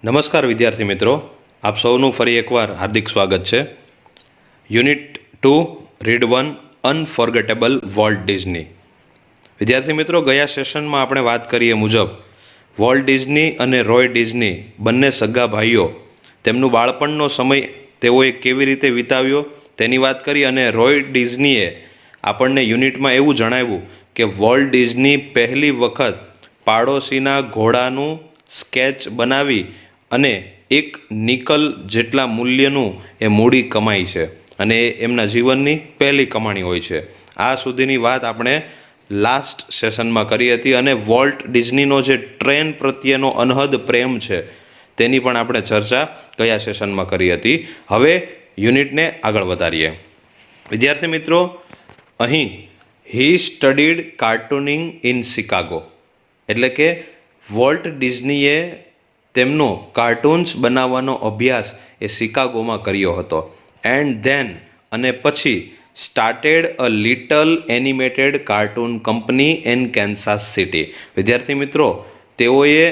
નમસ્કાર વિદ્યાર્થી મિત્રો, આપ સૌનું ફરી એકવાર હાર્દિક સ્વાગત છે. Unit 2 read 1 unforgettable Walt Disney. વિદ્યાર્થી મિત્રો, ગયા સેશનમાં આપણે વાત કરીએ મુજબ વોલ્ટ ડિઝની અને રોય ડિઝની બંને સગા ભાઈઓ, તેમનું બાળપણનો સમય તેઓએ કેવી રીતે વિતાવ્યો તેની વાત કરી. અને રોય ડિઝનીએ આપણને યુનિટમાં એવું જણાવ્યું કે વોલ્ટ ડિઝની પહેલી વખત પાડોશીના ઘોડાનું સ્કેચ બનાવી અને એક નિકલ જેટલા મૂલ્યનું એ મૂડી કમાઈ છે અને એ એમના જીવનની પહેલી કમાણી હોય છે. આ સુધીની વાત આપણે લાસ્ટ સેશનમાં કરી હતી અને વોલ્ટ ડિઝનીનો જે ટ્રેન પ્રત્યેનો અનહદ પ્રેમ છે તેની પણ આપણે ચર્ચા ગયા સેશનમાં કરી હતી. હવે યુનિટને આગળ વધારીએ. વિદ્યાર્થી મિત્રો, અહીં હી સ્ટડીડ કાર્ટૂનિંગ ઇન શિકાગો, એટલે કે વોલ્ટ ડિઝનીએ તેમનો કાર્ટૂન્સ બનાવવાનો અભ્યાસ એ શિકાગોમાં કર્યો હતો. એન્ડ ધેન અને પછી started a little animated cartoon company in Kansas city. વિદ્યાર્થી મિત્રો, તેઓએ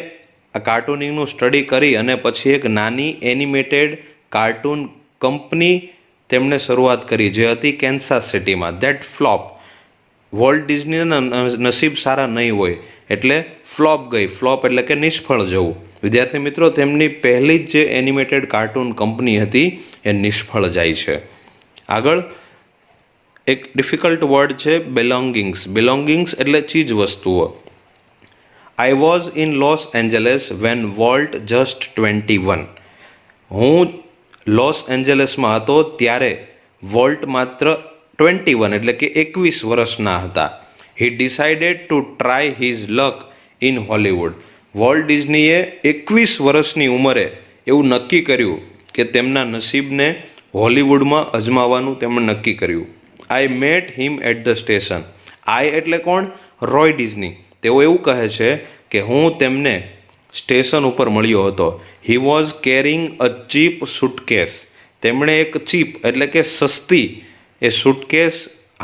આ કાર્ટૂનિંગનું સ્ટડી કરી અને પછી એક નાની એનિમેટેડ કાર્ટૂન કંપની તેમણે શરૂઆત કરી જે હતી કેન્સાસ સિટીમાં. That flop. વોલ્ટ ડિઝનીના નસીબ સારા નહીં હોય એટલે ફ્લોપ ગઈ. ફ્લોપ એટલે કે નિષ્ફળ જવું. વિદ્યાર્થી મિત્રો, તેમની પહેલી જ જે એનિમેટેડ કાર્ટૂન કંપની હતી એ નિષ્ફળ જાય છે. આગળ એક ડિફિકલ્ટ વર્ડ છે બિલોંગિંગ્સ. બિલોંગિંગ્સ એટલે ચીજ વસ્તુઓ. I was in Los Angeles when Walt just 21. હું લોસ એન્જલસમાં હતો ત્યારે વોલ્ટ માત્ર 21 એટલે કે 21 વર્ષના હતા. He decided to try his luck in Hollywood. વોલ્ટ ડિઝનીએ 21 વર્ષની ઉંમરે એવું નક્કી કર્યું કે તેમના નસીબને હોલિવૂડમાં અજમાવવાનું તેમણે નક્કી કર્યું. I met him at the station. I એટલે કોણ? Roy Disney. તેઓ એવું કહે છે કે હું તેમને સ્ટેશન ઉપર મળ્યો હતો. He was carrying a cheap suitcase. તેમણે એક ચીપ એટલે કે સસ્તી એ સુટકેસ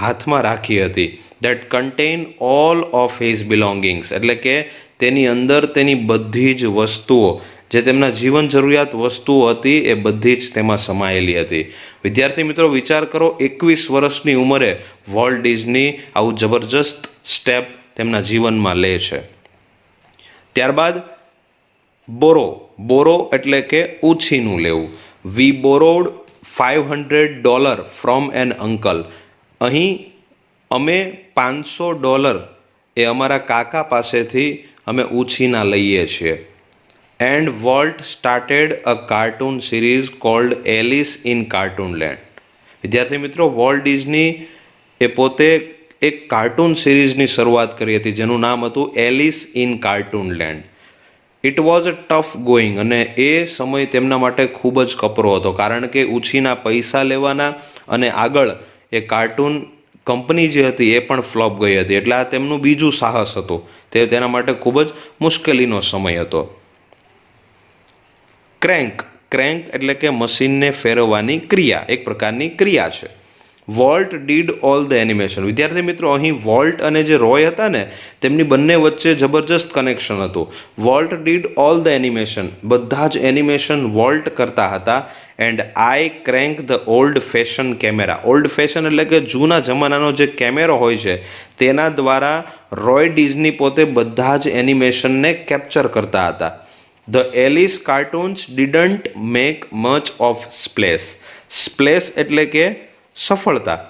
હાથમાં રાખી હતી. That contain all of his belongings, એટલે કે તેની અંદર તેની બધી જ વસ્તુઓ, જે તેમના જીવન જરૂરિયાત વસ્તુઓ હતી એ બધી જ તેમાં સમાયેલી હતી. વિદ્યાર્થી મિત્રો, વિચાર કરો, 21 વર્ષની ઉંમરે વોલ્ટ ડિઝની આવું જબરજસ્ત સ્ટેપ તેમના જીવનમાં લે છે. ત્યારબાદ બોરો. બોરો એટલે કે ઉછીનું લેવું. વી બોરોડ $500 ફ્રોમ એન અંકલ. અહીં અમે $500 એ અમારા કાકા પાસેથી અમે ઉછીના લઈએ છીએ. And Walt started a cartoon series called Alice in Cartoonland. વિદ્યાર્થી મિત્રો, વોલ્ટ ડિઝની એ પોતે એક કાર્ટૂન સિરીઝની શરૂઆત કરી હતી જેનું નામ હતું Alice in Cartoonland. It was a tough going, અને એ સમય તેમના માટે ખૂબ જ કપરો હતો કારણ કે ઉછીના પૈસા લેવાના અને આગળ એ કાર્ટૂન કંપની જે હતી એ પણ ફ્લોપ ગઈ હતી. એટલે આ તેમનું બીજું સાહસ હતું. તે તેના માટે ખૂબ જ મુશ્કેલીનો સમય હતો. ક્રેન્ક. ક્રેન્ક એટલે કે મશીનને ફેરવવાની ક્રિયા, એક પ્રકારની ક્રિયા છે. Volt did all the animation. વિદ્યાર્થી મિત્રો, અહીં વોલ્ટ અને જે રોય હતા ને તેમની બંને વચ્ચે જબરજસ્ત કનેક્શન હતું. Volt did all the animation, બધા જ એનિમેશન વોલ્ટ કરતા હતા. And I crank the old fashion camera. Old fashion એટલે કે જૂના જમાનાનો જે કેમેરો હોય છે તેના દ્વારા રોય ડિઝની પોતે બધા જ એનિમેશનને કેપ્ચર કરતા હતા. The Alice cartoons didn't make much of splash. Splash એટલે કે સફળતા.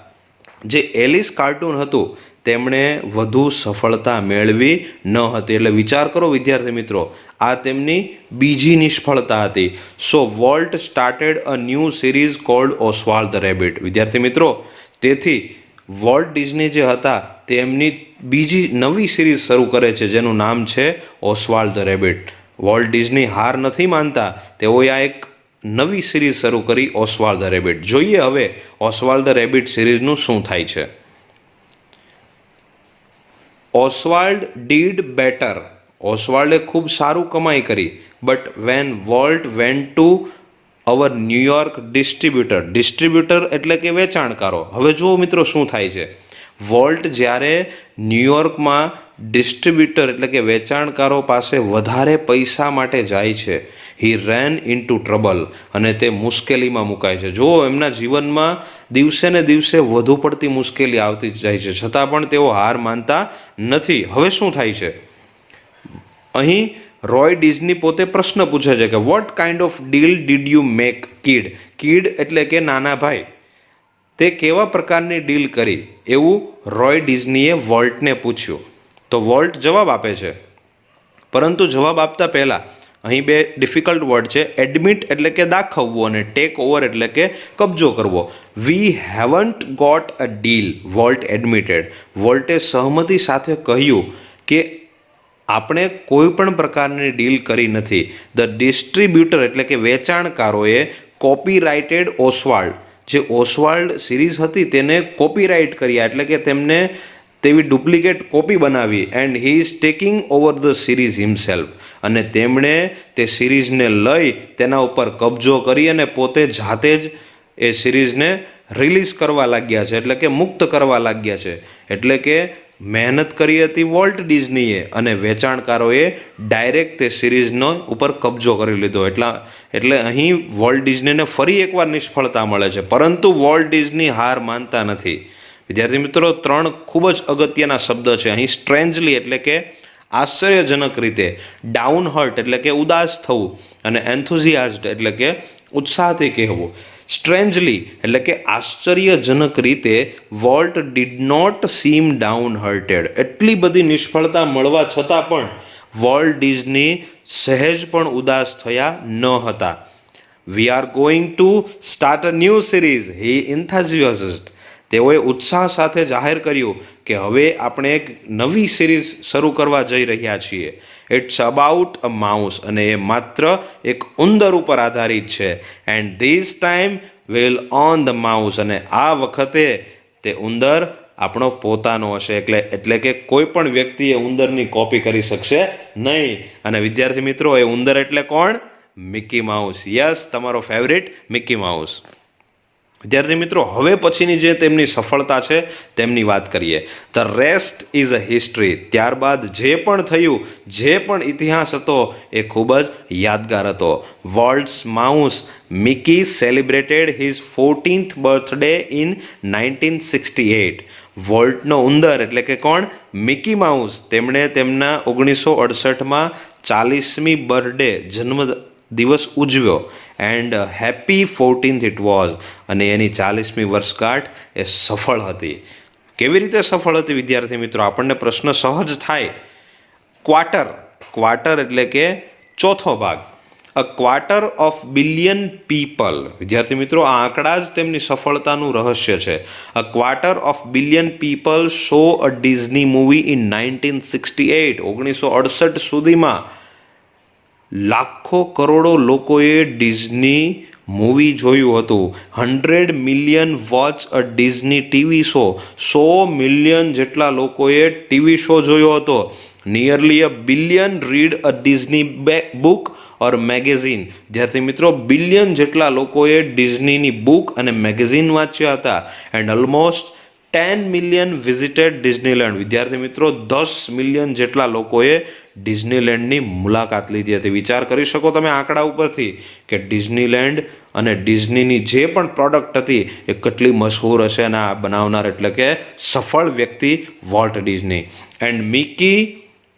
જે એલિસ કાર્ટૂન હતું તેમણે વધુ સફળતા મેળવી ન હતી. એટલે વિચાર કરો વિદ્યાર્થી મિત્રો, આ તેમની બીજી નિષ્ફળતા હતી. So Walt started a new series called Oswald the Rabbit. વિદ્યાર્થી મિત્રો, તેથી વોલ્ટ ડિઝની જે હતા તેમની બીજી નવી સિરીઝ શરૂ કરે છે જેનું નામ છે ઓસ્વાલ્ડ ધ રેબિટ. વોલ્ટ ડિઝની હાર નથી માનતા. તેઓએ આ એક નવી સિરીઝ શરૂ કરી, ઓસ્વાલ્ડ ધ રેબિટ. જોઈએ હવે ઓસ્વાલ્ડ ધ રેબિટ સિરીઝનું શું થાય છે. ઓસ્વાલ્ડ ડીડ બેટર. ઓસ્વાલ્ડે ખૂબ સારું કમાઈ કરી. But when volt went to our New York distributor. Distributor એટલે કે વેચાણકારો. હવે જુઓ મિત્રો શું થાય છે. વોલ્ટ જ્યારે ન્યુયોર્કમાં ડિસ્ટ્રીબ્યુટર એટલે કે વેચાણકારો પાસે વધારે પૈસા માટે જાય છે. હી રેન ઇન ટુ ટ્રબલ, અને તે મુશ્કેલીમાં મુકાય છે. જો એમના જીવનમાં દિવસે ને દિવસે વધુ પડતી મુશ્કેલી આવતી જ જાય છે, છતાં પણ તેઓ હાર માનતા નથી. હવે શું થાય છે? અહીં રોય ડિઝની પોતે પ્રશ્ન પૂછે છે કે what kind of deal did you make kid? Kid એટલે કે નાના ભાઈ. તે કેવા પ્રકારની ડીલ કરી, એવું રોય ડિઝનીએ વોલ્ટને પૂછ્યું. તો વોલ્ટ જવાબ આપે છે, પરંતુ જવાબ આપતા પહેલાં અહીં બે ડિફિકલ્ટ વર્ડ છે. એડમિટ એટલે કે દાખવવું, અને ટેક ઓવર એટલે કે કબજો કરવો. We haven't got a deal, Walt admitted. વોલ્ટે સહમતિ સાથે કહ્યું કે આપણે કોઈ પણ પ્રકારની ડીલ કરી નથી. ધ ડિસ્ટ્રીબ્યુટર એટલે કે વેચાણકારોએ કોપીરાઇટેડ ઓસ્વાલ્ડ, જે ઓસ્વાલ્ડ સિરીઝ હતી તેને કોપીરાઇટ કર્યા, એટલે કે તેમને તેવી ડુપ્લિકેટ કોપી બનાવી. And he is taking over the series himself, અને તેમણે તે સિરીઝને લઈ તેના ઉપર કબજો કરી અને પોતે જાતે જ એ સિરીઝને રિલીઝ કરવા લાગ્યા છે, એટલે કે મુક્ત કરવા લાગ્યા છે. એટલે કે મહેનત કરી હતી વોલ્ટ ડિઝનીએ, અને વેચાણકારોએ ડાયરેક્ટ તે સિરીઝનો ઉપર કબજો કરી લીધો. એટલે અહીં વોલ્ટ ડિઝનીને ફરી એકવાર નિષ્ફળતા મળે છે, પરંતુ વોલ્ટ ડિઝની હાર માનતા નથી. વિદ્યાર્થી મિત્રો, 3 ખૂબ જ અગત્યના શબ્દ છે અહીં. સ્ટ્રેન્જલી એટલે કે આશ્ચર્યજનક રીતે, ડાઉન હર્ટ એટલે કે ઉદાસ થવું, અને એન્થુઝિયાઝડ એટલે કે ઉત્સાહથી કહેવું. સ્ટ્રેન્જલી એટલે કે આશ્ચર્યજનક રીતે, Walt did not seem downhearted. એટલી બધી નિષ્ફળતા મળવા છતાં પણ વોલ્ટ ડિઝની સહેજ પણ ઉદાસ થયા ન હતા. We are going to start a new series, he enthusiased. તેઓએ ઉત્સાહ સાથે જાહેર કર્યું કે હવે આપણે એક નવી સિરીઝ શરૂ કરવા જઈ રહ્યા છીએ. ઇટ્સ અબાઉટ અ માઉસ, અને એ માત્ર એક ઉંદર ઉપર આધારિત છે. And this time will on the mouse, અને આ વખતે તે ઉંદર આપણો પોતાનો હશે. એટલે કે કોઈ પણ વ્યક્તિ એ ઉંદરની કોપી કરી શકશે નહીં. અને વિદ્યાર્થી મિત્રો, એ ઉંદર એટલે કોણ? Mickey mouse. યસ, તમારો ફેવરિટ મિકી માઉસ. વિદ્યાર્થી મિત્રો, હવે પછીની જે તેમની સફળતા છે તેમની વાત કરીએ. The rest is a history. ત્યારબાદ જે પણ થયું, જે પણ ઇતિહાસ હતો, એ ખૂબ જ યાદગાર હતો. Walt's mouse Mickey celebrated his 14th birthday in 1968. વોલ્ટનો ઉંદર એટલે કે કોણ? Mickey Mouse. તેમણે તેમના 1968માં 40મી બર્થડે જન્મ દિવસ ઉજવ્યો. And happy 14th it was, અને એની 40મી વર્ષગાંઠ એ સફળ હતી. કેવી રીતે સફળ હતી વિદ્યાર્થી મિત્રો? આપણને પ્રશ્ન સહજ થાય. ક્વાર્ટર એટલે કે ચોથો ભાગ. A quarter of billion people. વિદ્યાર્થી મિત્રો, આ આંકડા જ તેમની સફળતાનું રહસ્ય છે. A quarter of billion people so a Disney movie in 1968. 1968 સુધીમાં લાખો કરોડો લોકોએ ડિઝની મૂવી જોયું હતું. 100 million watch a Disney TV show. 100 million જેટલા લોકોએ ટીવી શો જોયો હતો. Nearly a billion read a Disney book or magazine. વિદ્યાર્થી મિત્રો, બિલિયન જેટલા લોકોએ ડિઝનીની બુક અને મેગેઝિન વાંચ્યા હતા. And almost 10 million visited Disneyland. વિદ્યાર્થી મિત્રો, 10 મિલિયન જેટલા લોકોએ ડિઝનીલેન્ડની મુલાકાત લીધી હતી. વિચાર કરી શકો તમે આંકડા ઉપરથી કે ડિઝનીલેન્ડ અને ડિઝનીની જે પણ પ્રોડક્ટ હતી એ કેટલી મશહૂર હશે. અને આ બનાવનાર એટલે કે સફળ વ્યક્તિ Walt Disney. And Mickey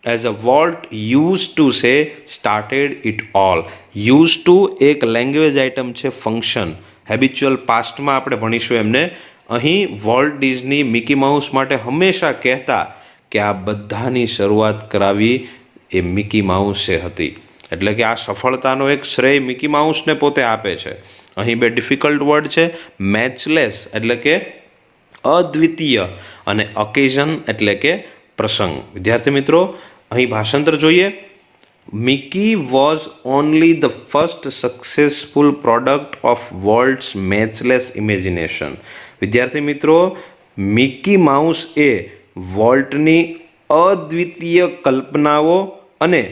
as a volt use to say started it all. Use to એક લેંગ્વેજ આઇટમ છે, ફંક્શન. હેબિચ્યુઅલ પાસ્ટમાં આપણે ભણીશું એમને. અહીં વોલ્ટ ડિઝની મિકી માઉસ માટે હંમેશા કહેતા કે આ બધાની શરૂઆત કરાવી એ મિકી માઉસે હતી. એટલે કે આ સફળતાનો એક શ્રેય મિકી માઉસને પોતે આપે છે. અહીં બે ડિફિકલ્ટ વર્ડ છે. મેચલેસ એટલે કે અદ્વિતીય, અને ઓકેઝન એટલે કે પ્રસંગ. વિદ્યાર્થી મિત્રો, અહીં ભાષાંતર જોઈએ. Mickey was only the first successful product of Walt's matchless imagination. વિદ્યાર્થી મિત્રો, મિકી માઉસ એ વોલ્ટની અદ્વિતીય કલ્પનાઓ અને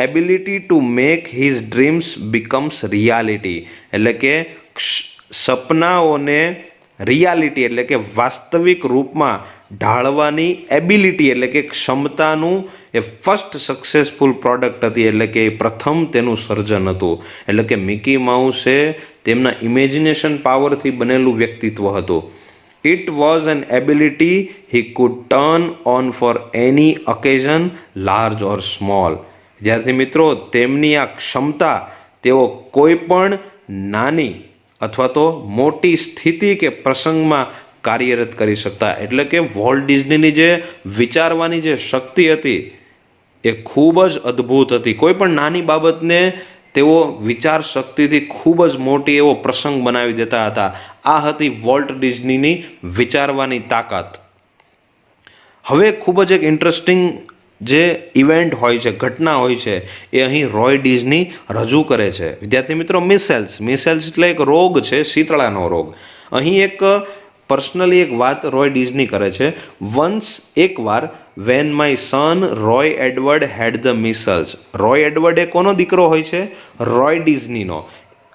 ability to make his dreams becomes reality. એટલે કે સપનાઓને રિયાલિટી એટલે કે વાસ્તવિક રૂપમાં ઢાળવાની એબિલિટી એટલે કે ક્ષમતાનું એ ફર્સ્ટ સક્સેસફુલ પ્રોડક્ટ હતી, એટલે કે પ્રથમ તેનું સર્જન હતું. એટલે કે મિકી માઉસ એ તેમના ઇમેજિનેશન પાવરથી બનેલું વ્યક્તિત્વ હતું. It was an ability he could turn on for any occasion, large or small. વિદ્યાર્થી મિત્રો, તેમની આ ક્ષમતા તેઓ કોઈ પણ નાની અથવા તો મોટી સ્થિતિ કે પ્રસંગમાં કાર્યરત કરી શકતા. એટલે કે વોલ્ટ ડિઝનીની જે વિચારવાની જે શક્તિ હતી એ ખૂબ જ અદ્ભુત હતી. કોઈ પણ નાની બાબતને તેઓ વિચાર શક્તિથી ખૂબ જ મોટી એવો પ્રસંગ બનાવી દેતા હતા. આ હતી વોલ્ટ ડિઝનીની વિચારવાની તાકાત. હવે ખૂબ જ એક ઇન્ટરેસ્ટિંગ જે ઇવેન્ટ હોય છે, ઘટના હોય છે, એ અહીં રોય ડિઝની રજૂ કરે છે. વિદ્યાર્થી મિત્રો, મિસેલ્સ એટલે એક રોગ છે, શીતળાનો રોગ. અહીં એક પર્સનલી એક વાત રોય ડિઝની કરે છે. વન્સ એકવાર when my son Roy Edward had the measles. Roy Edward એ કોનો દીકરો હોય છે? રોય ડિઝનીનો.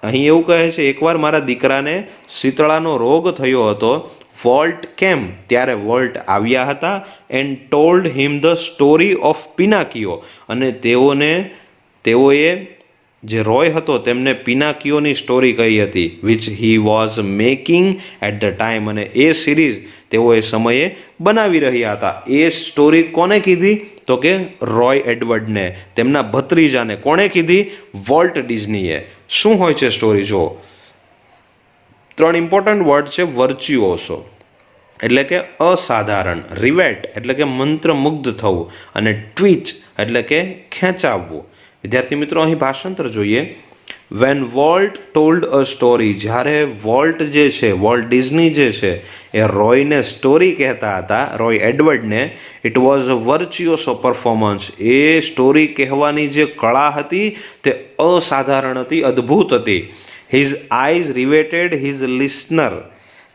અહીં એવું કહે છે, એકવાર મારા દીકરાને શીતળાનો રોગ થયો હતો. વોલ્ટ કેમ, ત્યારે વોલ્ટ આવ્યા હતા. And told him the story of Pinocchio. અને તેઓએ જે રોય હતો તેમને પિનાકીઓની સ્ટોરી કહી હતી, which he was making at the time. અને એ સિરીઝ તેઓ એ સમયે બનાવી રહ્યા હતા. એ સ્ટોરી કોને કીધી? તો કે રોય એડવર્ડને, તેમના ભત્રીજાને. કોણે કીધી? વોલ્ટ ડિઝનીએ. શું હોય છે સ્ટોરી? જો 3 ઇમ્પોર્ટન્ટ વર્ડ છે. વર્ચ્યુઓસો એટલે કે અસાધારણ, રિવેટ એટલે કે મંત્રમુગ્ધ થવું, અને ટ્વીચ એટલે કે ખેંચાવવું. વિદ્યાર્થી મિત્રો, અહીં ભાષાંતર જોઈએ. When Walt told a story, જ્યારે વોલ્ટ જે છે, વોલ્ટ ડિઝની જે છે, એ રોયને સ્ટોરી કહેતા હતા, રોય એડવર્ડને. It was a virtuoso performance. એ સ્ટોરી કહેવાની જે કળા હતી તે અસાધારણ હતી, અદ્ભુત હતી. His eyes riveted his listener.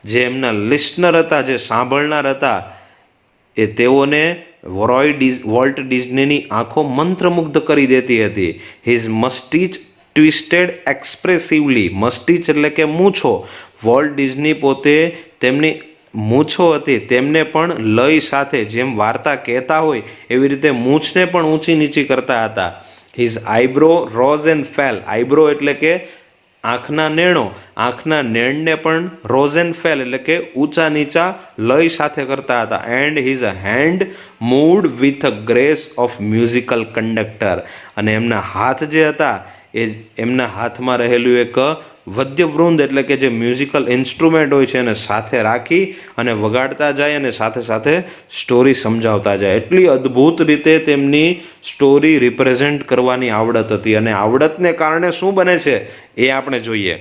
જે એમના લિસનર હતા, જે સાંભળનાર હતા, એ તેઓને વોલ્ટ ડિઝનીની આંખો મંત્રમુગ્ધ કરી દેતી હતી. His મસ્ટીચ twisted એક્સપ્રેસિવલી. મસ્ટીચ એટલે કે મૂછો. વોલ્ટ ડિઝની પોતે તેમની મૂછો હતી તેમને પણ લય સાથે, જેમ વાર્તા કહેતા હોય એવી રીતે મૂછને પણ ઊંચી નીચી કરતા હતા. His eyebrow rose and fail. Eyebrow એટલે કે આંખના નેણો. આંખના નેણને પણ રોઝ એન્ડ ફેલ એટલે કે ઊંચા નીચા લય સાથે કરતા હતા. And his hand moved with a grace of musical conductor. અને એમના હાથ જે હતા એ એમના હાથમાં રહેલું એક વદ્યવૃંદ એટલે કે જે મ્યુઝિકલ ઇન્સ્ટ્રુમેન્ટ હોય છે એને સાથે રાખી અને વગાડતા જાય અને સાથે સાથે સ્ટોરી સમજાવતા જાય. એટલી અદ્ભુત રીતે તેમની સ્ટોરી રિપ્રેઝેન્ટ કરવાની આવડત હતી. અને આવડતને કારણે શું બને છે એ આપણે જોઈએ.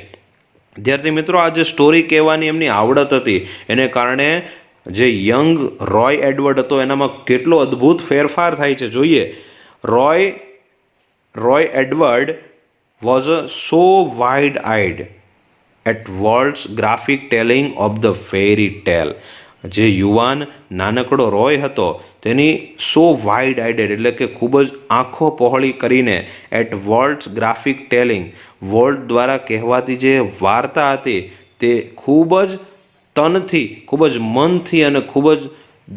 વિદ્યાર્થી મિત્રો, આ જે સ્ટોરી કહેવાની એમની આવડત હતી એને કારણે જે યંગ રોય એડવર્ડ હતો એનામાં કેટલો અદ્ભુત ફેરફાર થાય છે જોઈએ. Roy Edward was so wide-eyed at Walt's graphic telling of the fairy tale. જે યુવાન નાનકડો રોય હતો તેની સો વાઇડ આઇડેડ એટલે કે ખૂબ જ આંખો પહોળી કરીને એટ વોલ્ટ્સ ગ્રાફિક ટેલિંગ, વોલ્ટ દ્વારા કહેવાતી જે વાર્તા હતી તે ખૂબ જ તનથી, ખૂબ જ મનથી અને ખૂબ જ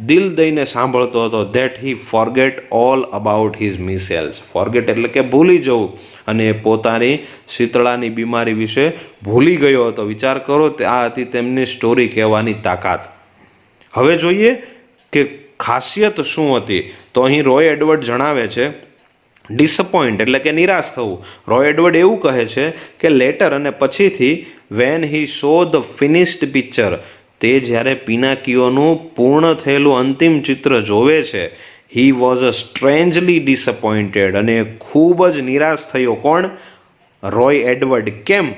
દિલ દઈને સાંભળતો હતો. That he forget all about his measles. Forget એટલે કે ભૂલી જવું, અને એ પોતાની શીતળાની બીમારી વિશે ભૂલી ગયો હતો. વિચાર કરો, આ હતી તેમની સ્ટોરી કહેવાની તાકાત. હવે જોઈએ કે ખાસિયત શું હતી. તો અહીં રોય એડવર્ડ જણાવે છે ડિસઅપોઇન્ટ એટલે કે નિરાશ થવું. રોય એડવર્ડ એવું કહે છે કે લેટર અને પછીથી when he so the finished picture, તે જ્યારે પિનાકીઓનું પૂર્ણ થયેલું અંતિમ ચિત્ર જોવે છે, હી વોઝ અ સ્ટ્રેન્જલી ડિસઅપોઇન્ટેડ, અને ખૂબ જ નિરાશ થયો. કોણ? Roy Edward. કેમ?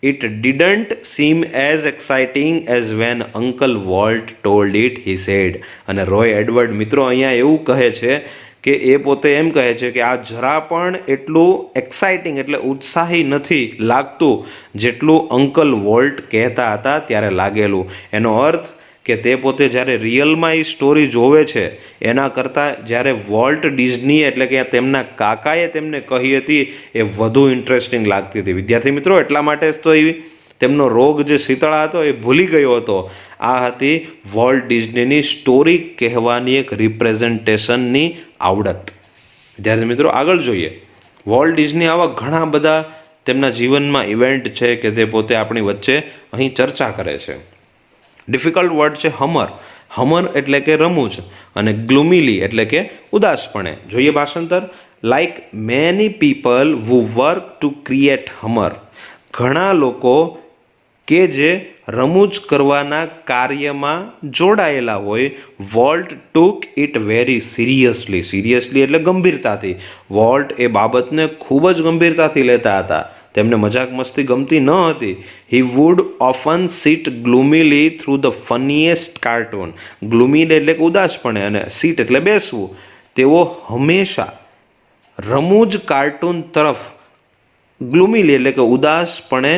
It didn't seem as exciting as when uncle Walt told it, he said. અને રોય એડવર્ડ મિત્રો અહીંયા એવું કહે છે કે એ પોતે એમ કહે છે કે આ જરા પણ એટલું એક્સાઇટિંગ એટલે ઉત્સાહી નથી લાગતું જેટલું અંકલ વોલ્ટ કહેતા હતા ત્યારે લાગેલું. એનો અર્થ કે તે પોતે જ્યારે રિયલમાં એ સ્ટોરી જોવે છે એના કરતાં જ્યારે વોલ્ટ ડિઝની એટલે કે તેમના કાકાએ તેમને કહી હતી એ વધુ ઇન્ટરેસ્ટિંગ લાગતી હતી. વિદ્યાર્થી મિત્રો, એટલા માટે જ તો એ તેમનો રોગ જે શીતળા હતો એ ભૂલી ગયો હતો. આ હતી વોલ્ટ ડિઝનીની સ્ટોરી કહેવાની એક રિપ્રેઝન્ટેશનની આવડત. વિદ્યાર્થી મિત્રો, આગળ જોઈએ. વોલ્ટ ડિઝની આવા ઘણા બધા તેમના જીવનમાં ઇવેન્ટ છે કે તે પોતે આપણી વચ્ચે અહીં ચર્ચા કરે છે. ડિફિકલ્ટ વર્ડ છે હમર. હમર એટલે કે રમૂજ, અને ગ્લુમીલી એટલે કે ઉદાસપણે. જોઈએ ભાષાંતર. Like many people who work to create humor. ઘણા લોકો કે જે રમૂજ કરવાના કાર્યમાં જોડાયેલા હોય. Volt took it very seriously. Seriously એટલે ગંભીરતાથી. વોલ્ટ એ બાબતને ખૂબ જ ગંભીરતાથી લેતા હતા. તેમને મજાક મસ્તી ગમતી ન હતી. He would often sit glumly through the funniest cartoon. Glumly એટલે કે ઉદાસપણે, અને સીટ એટલે બેસવું. તેઓ હંમેશા રમૂજ કાર્ટૂન તરફ ગ્લુમીલી એટલે કે ઉદાસપણે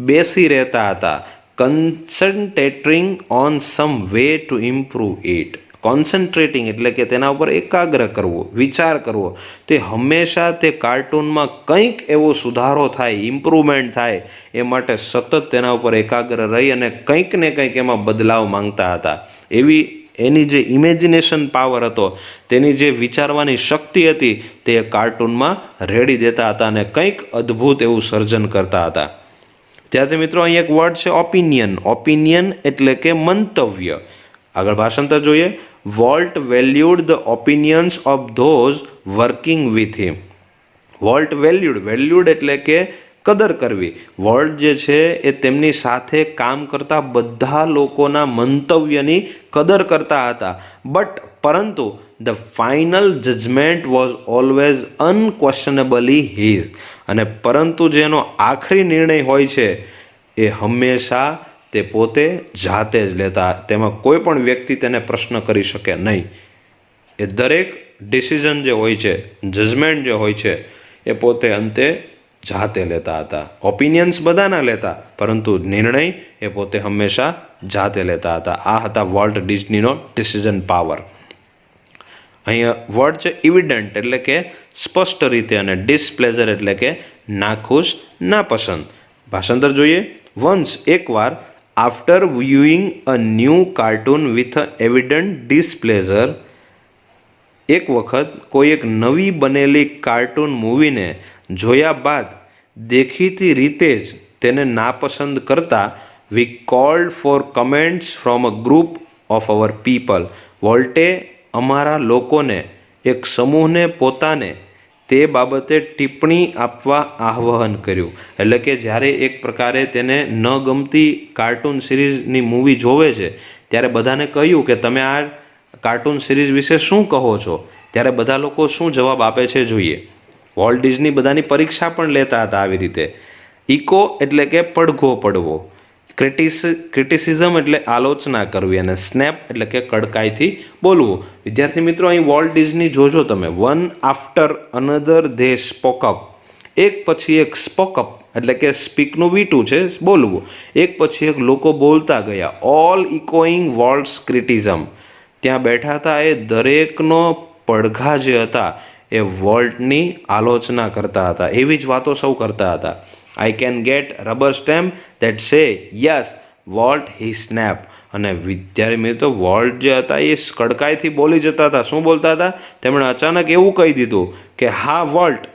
બેસી રહેતા હતા. Concentrating on some way to improve it. Concentrating એટલે કે તેના ઉપર એકાગ્ર કરવો, વિચાર કરવો. તે હંમેશા તે કાર્ટૂનમાં કંઈક એવો સુધારો થાય, ઇમ્પ્રુવમેન્ટ થાય, એ માટે સતત તેના ઉપર એકાગ્ર રહી અને કંઈક ને કંઈક એમાં બદલાવ માંગતા હતા. એવી એની જે ઇમેજિનેશન પાવર હતો, તેની જે વિચારવાની શક્તિ હતી, તે કાર્ટૂનમાં રેડી દેતા હતા અને કંઈક અદ્ભુત એવું સર્જન કરતા હતા. ત્યારથી મિત્રો અહીં એક વર્ડ છે ઓપિનિયન. ઓપિનિયન એટલે કે મંતવ્ય. આગળ ભાષાંતર જોઈએ. Volt valued the opinions of those working with him. Volt valued એટલે કે કદર કરવી. વોલ્ટ જે છે એ તેમની સાથે કામ કરતા બધા લોકોના મંતવ્યની કદર કરતા હતા. પરંતુ the final judgment was always unquestionably his. અને પરંતુ જેનો આખરી નિર્ણય હોય છે એ હંમેશા તે પોતે જાતે જ લેતા. તેમાં કોઈ પણ વ્યક્તિ તેને પ્રશ્ન કરી શકે નહીં. એ દરેક ડિસિઝન જે હોય છે, જજમેન્ટ જે હોય છે, એ પોતે અંતે જાતે લેતા હતા. ઓપિનિયન્સ બધાના લેતા, પરંતુ નિર્ણય એ પોતે હંમેશા જાતે લેતા હતા. આ હતા વોલ્ટ ડિઝનીનો ડિસિઝન પાવર. અહીંયા વર્ડ છે ઇવિડન્ટ એટલે કે સ્પષ્ટ રીતે, અને ડિસપ્લેઝર એટલે કે નાખુશ, નાપસંદ. ભાષાંતર જોઈએ. વન્સ એકવાર, after viewing a new cartoon with a evident displeasure. એક વખત કોઈ એક નવી બનેલી કાર્ટૂન મૂવીને જોયા બાદ દેખીતી રીતે જ તેને નાપસંદ કરતા, we called for comments from a group of our people. વોલ્ટે અમારા લોકોને, એક સમૂહને પોતાને તે બાબતે ટિપ્પણી આપવા આહ્વાન કર્યું. એટલે કે જ્યારે એક પ્રકારે તેને ન ગમતી કાર્ટૂન સિરીઝની મૂવી જોવે છે, ત્યારે બધાને કહ્યું કે તમે આ કાર્ટૂન સિરીઝ વિશે શું કહો છો. ત્યારે બધા લોકો શું જવાબ આપે છે જોઈએ. વોલ્ટ ડિઝની બધાની પરીક્ષા પણ લેતા હતા આવી રીતે. ઇકો એટલે કે પડઘો પડવો. ક્રિટિસિઝમ એટલે આલોચના કરવી, અને સ્નેપ એટલે કે કડકાઈથી બોલવું. વિદ્યાર્થી મિત્રો, અહીં વોલ્ટ ડિઝની જોજો તમે. One after another they spoke up. એક પછી એક સ્પોક અપ એટલે કે સ્પીકનું વીટું છે, બોલવું. એક પછી એક લોકો બોલતા ગયા. All echoing Walt's criticism. ત્યાં બેઠા હતા એ દરેકનો પડઘા જે હતા એ વોલ્ટની આલોચના કરતા હતા. એવી જ વાતો સૌ કરતા હતા. I can get rubber stamp that say yes, Walt he snap. અને વિદ્યાર્થી મિત્રો, વોલ્ટ જે હતા એ કડકાઈથી બોલી જતા હતા. શું બોલતા હતા? તેમણે અચાનક એવું કહી દીધું કે હા વોલ્ટ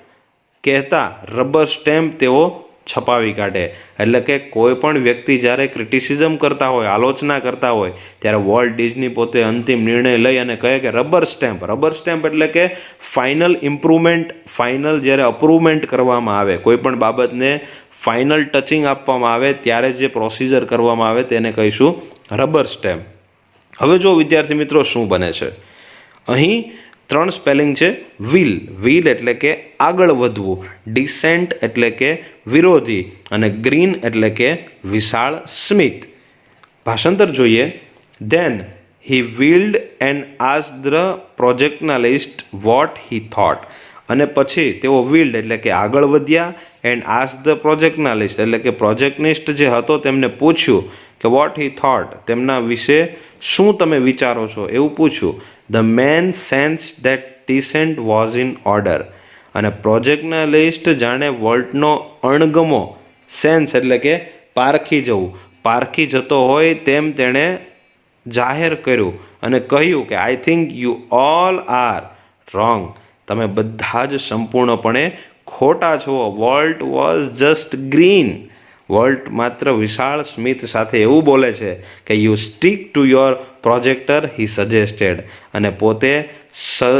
કહેતા રબર સ્ટેમ્પ તેઓ છપાવી કાઢે. એટલે કે કોઈ પણ વ્યક્તિ જ્યારે ક્રિટિસિઝમ કરતા હોય, આલોચના કરતા હોય, ત્યારે વોલ્ટ ડિઝની પોતે અંતિમ નિર્ણય લઈ અને કહે કે રબર સ્ટેમ્પ. રબર સ્ટેમ્પ એટલે કે ફાઇનલ ઇમ્પ્રુવમેન્ટ, ફાઇનલ જ્યારે અપ્રૂવમેન્ટ કરવામાં આવે, કોઈ પણ બાબતને ફાઇનલ ટચિંગ આપવામાં આવે, ત્યારે જે પ્રોસિજર કરવામાં આવે તેને કહીશું રબર સ્ટેમ્પ. હવે જો વિદ્યાર્થી મિત્રો શું બને છે, અહીં 3 સ્પેલિંગ છે. વ્હીલ એટલે કે આગળ વધવું, ડિસેન્ટ એટલે કે વિરોધી, અને ગ્રીન એટલે કે વિશાળ સ્મિત. ભાષાંતર જોઈએ. Then he wheeled and asked the projectionist what he thought. અને પછી તેઓ વ્હીલ્ડ એટલે કે આગળ વધ્યા, એન્ડ આસ્ક્ડ ધ પ્રોજેક્ટનાલિસ્ટ એટલે કે પ્રોજેક્ટનિસ્ટ જે હતો તેમને પૂછ્યું કે વોટ હી થોટ, તેમના વિશે શું તમે વિચારો છો, એવું પૂછ્યું. The man sense that decent was in order. અને પ્રોજેક્ટનાલિસ્ટ જાણે વોલ્ટનો અણગમો, સેન્સ એટલે કે પારખી જવું, પારખી જતો હોય તેમ તેણે જાહેર કર્યું અને કહ્યું કે I think you all are wrong. તમે બધા જ સંપૂર્ણપણે ખોટા છો. Volt was just green. Volt માત્ર વિશાળ સ્મિત સાથે એવું બોલે છે કે you stick to your projector he suggested. અને પોતે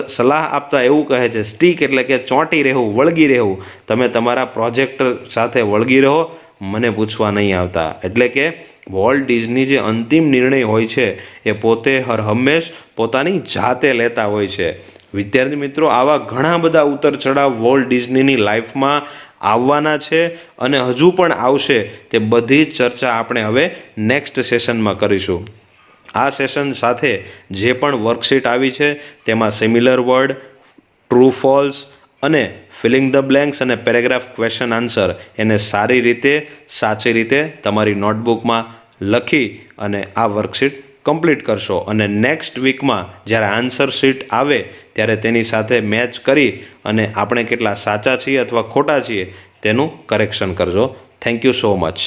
સલાહ આપતા એવું કહે છે, સ્ટીક એટલે કે ચોંટી રહેવું, વળગી રહેવું. તમે તમારા પ્રોજેક્ટર સાથે વળગી રહો, મને પૂછવા નહીં આવતા. એટલે કે વોલ્ટ ડિઝની જે અંતિમ નિર્ણય હોય છે એ પોતે હર હંમેશ પોતાની જાતે લેતા હોય છે. વિદ્યાર્થી મિત્રો, આવા ઘણા બધા ઉતર ચઢાવ વોલ્ટ ડિઝનીની લાઈફમાં આવવાના છે અને હજુ પણ આવશે. તે બધી જ ચર્ચા આપણે હવે નેક્સ્ટ સેશનમાં કરીશું. આ સેશન સાથે જે પણ વર્કશીટ આવી છે તેમાં સિમિલર વર્ડ, ટ્રુ ફોલ્સ અને ફિલિંગ ધ બ્લેન્ક્સ અને પેરેગ્રાફ ક્વેશ્ચન આન્સર એને સારી રીતે, સાચી રીતે તમારી નોટબુકમાં લખી અને આ વર્કશીટ કમ્પ્લીટ કરશો. અને નેક્સ્ટ વીકમાં જ્યારે આન્સર શીટ આવે ત્યારે તેની સાથે મેચ કરી અને આપણે કેટલા સાચા છીએ અથવા ખોટા છીએ તેનું કરેક્શન કરજો. Thank you so much.